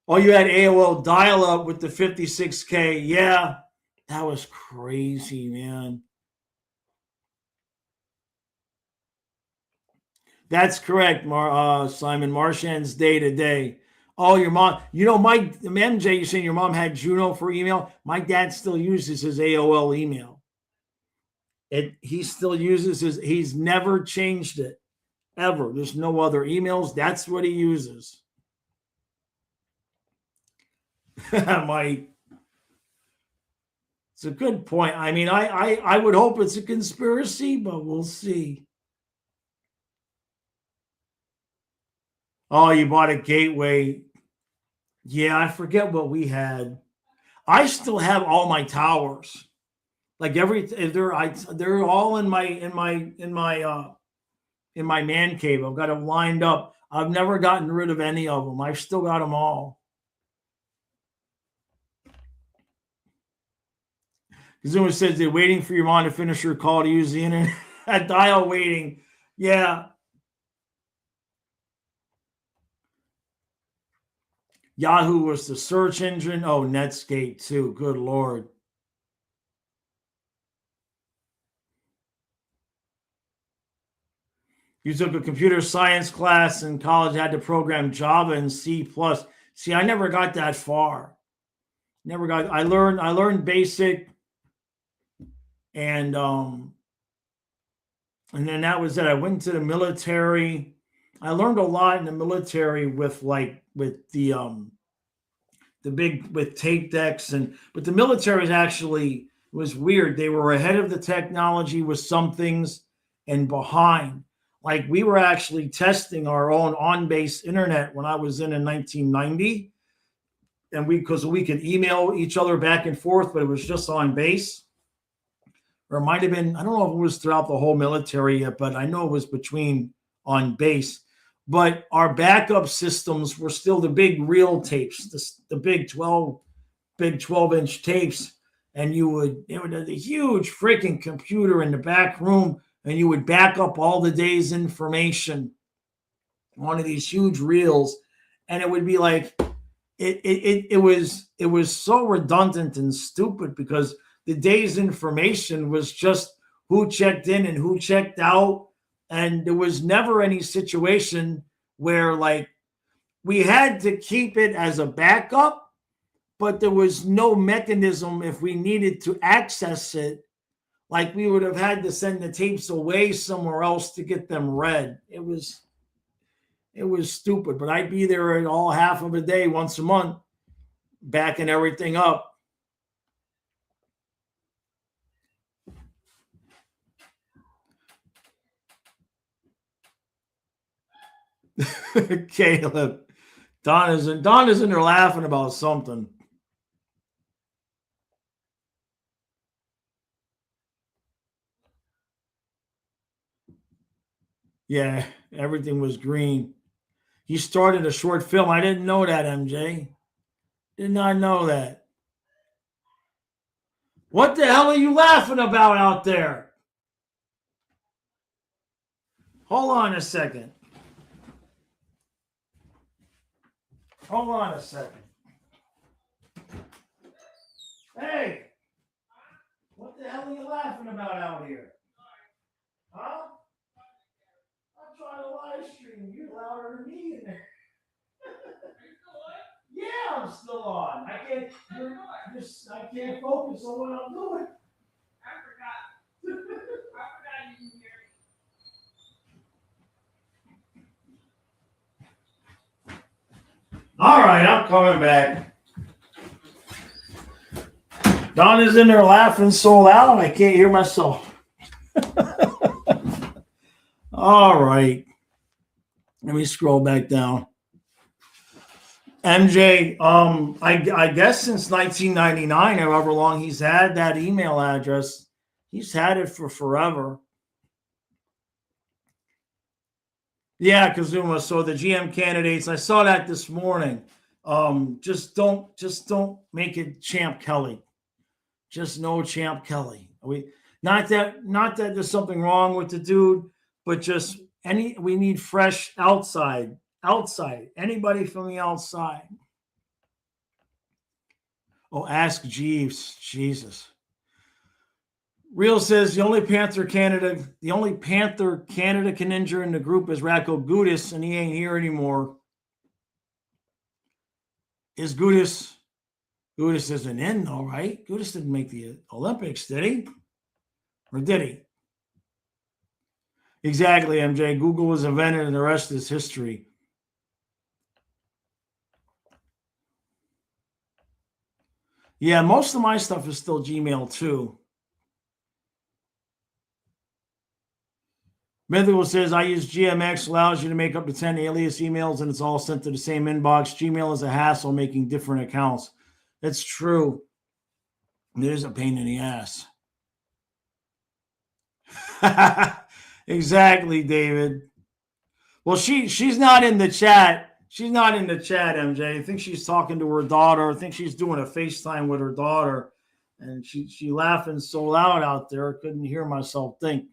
Oh, you had AOL dial-up with the 56K. Yeah. That was crazy, man. That's correct, Simon. Marchand's day to day. Oh, your mom. You know, my MJ, you're saying your mom had Juno for email. My dad still uses his AOL email. He still uses his. He's never changed it ever. There's no other emails. That's what he uses. My. It's a good point. I mean, I would hope it's a conspiracy, but we'll see. Oh, you bought a gateway. Yeah, I forget what we had. I still have all my towers. Like they're all in my man cave. I've got them lined up. I've never gotten rid of any of them. I've still got them all. Zuma says they're waiting for your mom to finish her call to use the internet. Dial waiting. Yeah. Yahoo was the search engine. Oh, Netscape too. Good Lord. You took a computer science class in college, had to program Java and C++. See, I never got that far. Never got. I learned basic, and then that was it. I went to the military. I learned a lot in the military with the big with tape decks, but the military actually was weird. They were ahead of the technology with some things and behind. Like we were actually testing our own on-base internet when I was in 1990, and because we could email each other back and forth, but it was just on base. Or it might have been, I don't know if it was throughout the whole military yet, but I know it was between on base. But our backup systems were still the big reel tapes, the big 12-inch tapes, and it would have a huge freaking computer in the back room, and you would back up all the day's information on these huge reels, and it would be like it was so redundant and stupid because the day's information was just who checked in and who checked out. And there was never any situation where like we had to keep it as a backup, but there was no mechanism if we needed to access it. Like we would have had to send the tapes away somewhere else to get them read. It was stupid, but I'd be there all half of a day once a month, backing everything up. Caleb, Don is in there laughing about something. Yeah, everything was green. He started a short film. I didn't know that, MJ. Did not know that. What the hell are you laughing about out there? Hold on a second. Hold on a second. Hey, what the hell are you laughing about out here? Huh? I'm trying to live stream. You're louder than me in there. Yeah, I'm still on. I can't focus on what I'm doing. I forgot. I forgot you can hear me. All right, I'm coming back. Don is in there laughing so loud I can't hear myself. All right. Let me scroll back down. MJ, I guess since 1999, however long he's had that email address, he's had it for forever. Yeah, Kazuma. So the GM candidates, I saw that this morning. Just don't make it Champ Kelly. Just no Champ Kelly. Not that there's something wrong with the dude, but just we need fresh outside. Anybody from the outside. Oh, ask Jeeves. Jesus. Real says the only Panther Canada can injure in the group is Ratko Gudis, and he ain't here anymore. Is Gudis? Gudis isn't in though, right? Gudis didn't make the Olympics, did he? Or did he? Exactly, MJ. Google was invented, and the rest is history. Yeah, most of my stuff is still Gmail too. Mythical says, I use GMX, allows you to make up to 10 alias emails, and it's all sent to the same inbox. Gmail is a hassle making different accounts. That's true. It is a pain in the ass. Exactly, David. Well, she's not in the chat. She's not in the chat, MJ. I think she's talking to her daughter. I think she's doing a FaceTime with her daughter. And she laughing so loud out there, I couldn't hear myself think.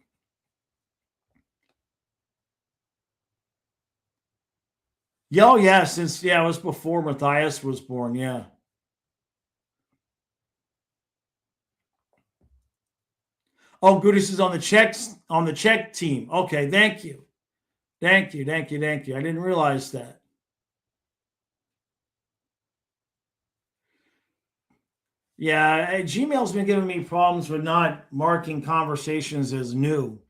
Oh, yeah, it was before Matthias was born, yeah. Oh, Gudis is on the Czech team. Okay, thank you. Thank you. I didn't realize that. Yeah, Gmail's been giving me problems with not marking conversations as new.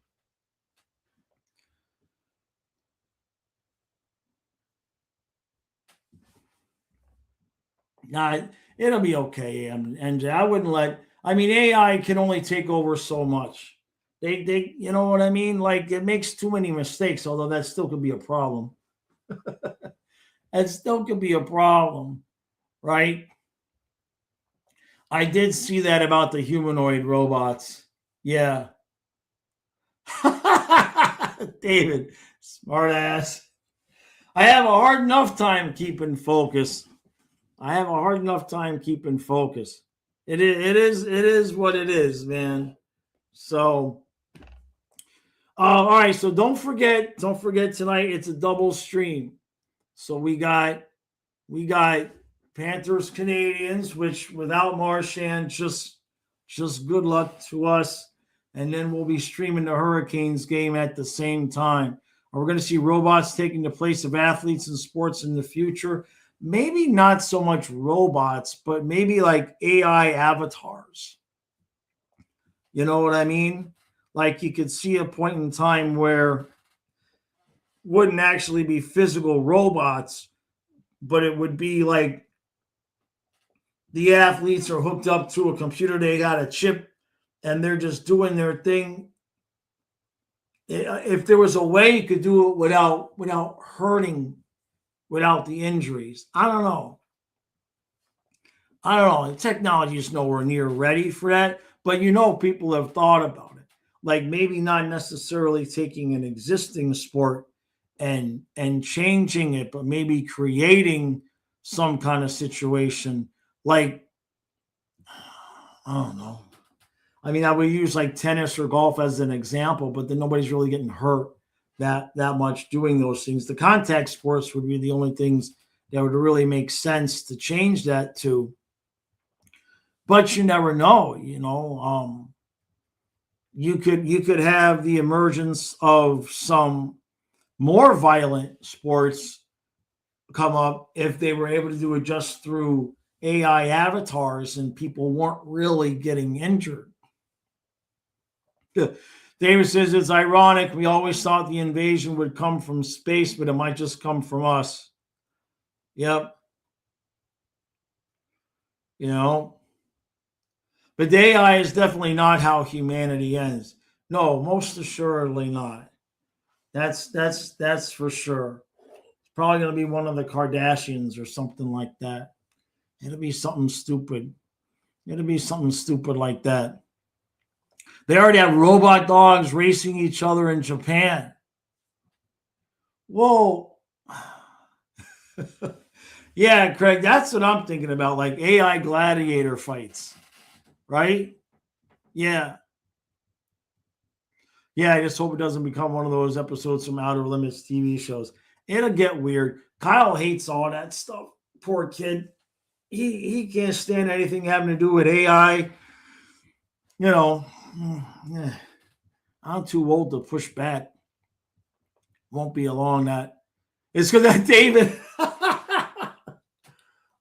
Nah, it'll be okay, and I wouldn't let. I mean, AI can only take over so much. They, you know what I mean? Like it makes too many mistakes. Although that still could be a problem. That still could be a problem, right? I did see that about the humanoid robots. Yeah. David, smart ass. I have a hard enough time keeping focus. It is what it is, man. So all right, so don't forget tonight it's a double stream. So we got Panthers Canadians, which without Marchand, just good luck to us. And then we'll be streaming the Hurricanes game at the same time. We're going to see robots taking the place of athletes in sports in the future. Maybe not so much robots, but maybe like AI avatars. You know what I mean? Like you could see a point in time where wouldn't actually be physical robots, but it would be like the athletes are hooked up to a computer. They got a chip and they're just doing their thing. If there was a way you could do it without hurting, without the injuries, I don't know. The technology is nowhere near ready for that, but people have thought about it. Like maybe not necessarily taking an existing sport and changing it, but maybe creating some kind of situation. Like, I don't know. I mean, I would use like tennis or golf as an example, but then nobody's really getting hurt that much doing those things. The contact sports would be the only things that would really make sense to change that to. But you never know, you could have the emergence of some more violent sports come up if they were able to do it just through AI avatars and people weren't really getting injured. David says it's ironic. We always thought the invasion would come from space, but it might just come from us. Yep. But the AI is definitely not how humanity ends. No, most assuredly not. That's for sure. It's probably going to be one of the Kardashians or something like that. It'll be something stupid. Like that. They already have robot dogs racing each other in Japan. Whoa. Yeah, Craig, that's what I'm thinking about, like AI gladiator fights, right? Yeah. Yeah, I just hope it doesn't become one of those episodes from Outer Limits TV shows. It'll get weird. Kyle hates all that stuff. Poor kid. He can't stand anything having to do with AI. I'm too old to push back. Won't be along that. It's because that David.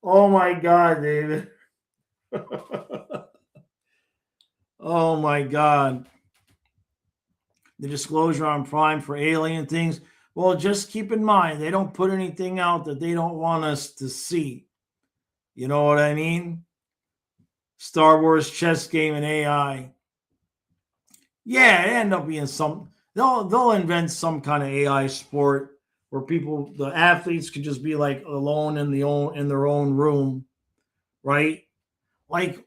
Oh my God, David. Oh my God. The disclosure on Prime for alien things. Well, just keep in mind, they don't put anything out that they don't want us to see. You know what I mean? Star Wars chess game and AI. Yeah, it end up being some. They'll invent some kind of AI sport where the athletes could just be like alone in their own room, right? Like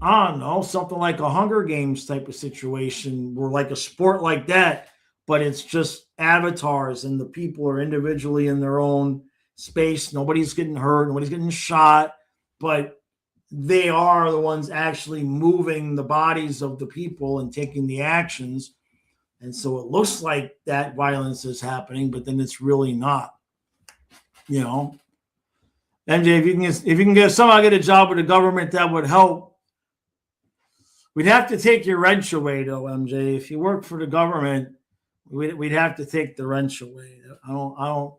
I don't know, something like a Hunger Games type of situation, or like a sport like that, but it's just avatars and the people are individually in their own space. Nobody's getting hurt, nobody's getting shot, but they are the ones actually moving the bodies of the people and taking the actions. And so it looks like that violence is happening, but then it's really not. You know, MJ, if you can somehow get a job with the government, that would help. We'd have to take your wrench away, though, MJ. If you work for the government, we'd have to take the wrench away. I don't.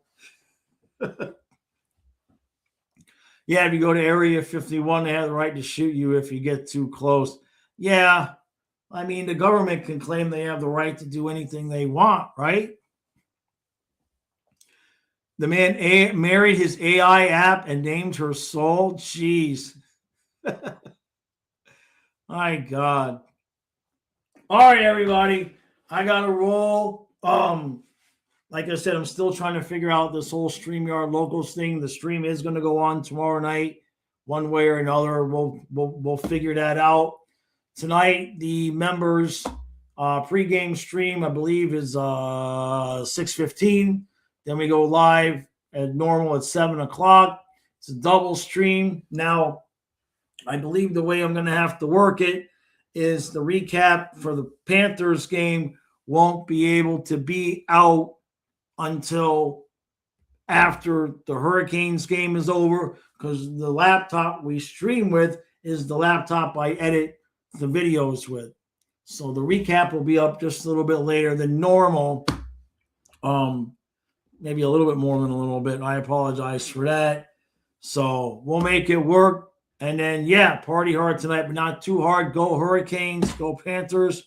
Yeah, if you go to Area 51, they have the right to shoot you if you get too close. Yeah, I mean, the government can claim they have the right to do anything they want, right? The man married his AI app and named her Soul. Jeez. My God. All right, everybody. I got to roll. Like I said, I'm still trying to figure out this whole StreamYard Locals thing. The stream is going to go on tomorrow night, one way or another. We'll figure that out. Tonight, the members pregame stream, I believe, is 6:15. Then we go live at normal at 7 o'clock. It's a double stream. Now, I believe the way I'm going to have to work it is the recap for the Panthers game won't be able to be out until after the Hurricanes game is over, because the laptop we stream with is the laptop I edit the videos with. So the recap will be up just a little bit later than normal. Maybe a little bit more than a little bit. I apologize for that. So we'll make it work. And then, yeah, party hard tonight, but not too hard. Go Hurricanes, go Panthers.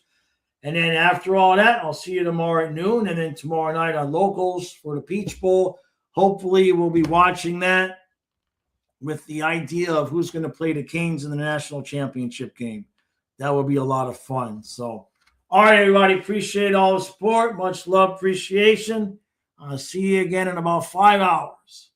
And then after all that, I'll see you tomorrow at noon. And then tomorrow night on Locals for the Peach Bowl. Hopefully we'll be watching that with the idea of who's going to play the Canes in the national championship game. That will be a lot of fun. So, all right, everybody. Appreciate all the support. Much love, appreciation. I'll see you again in about 5 hours.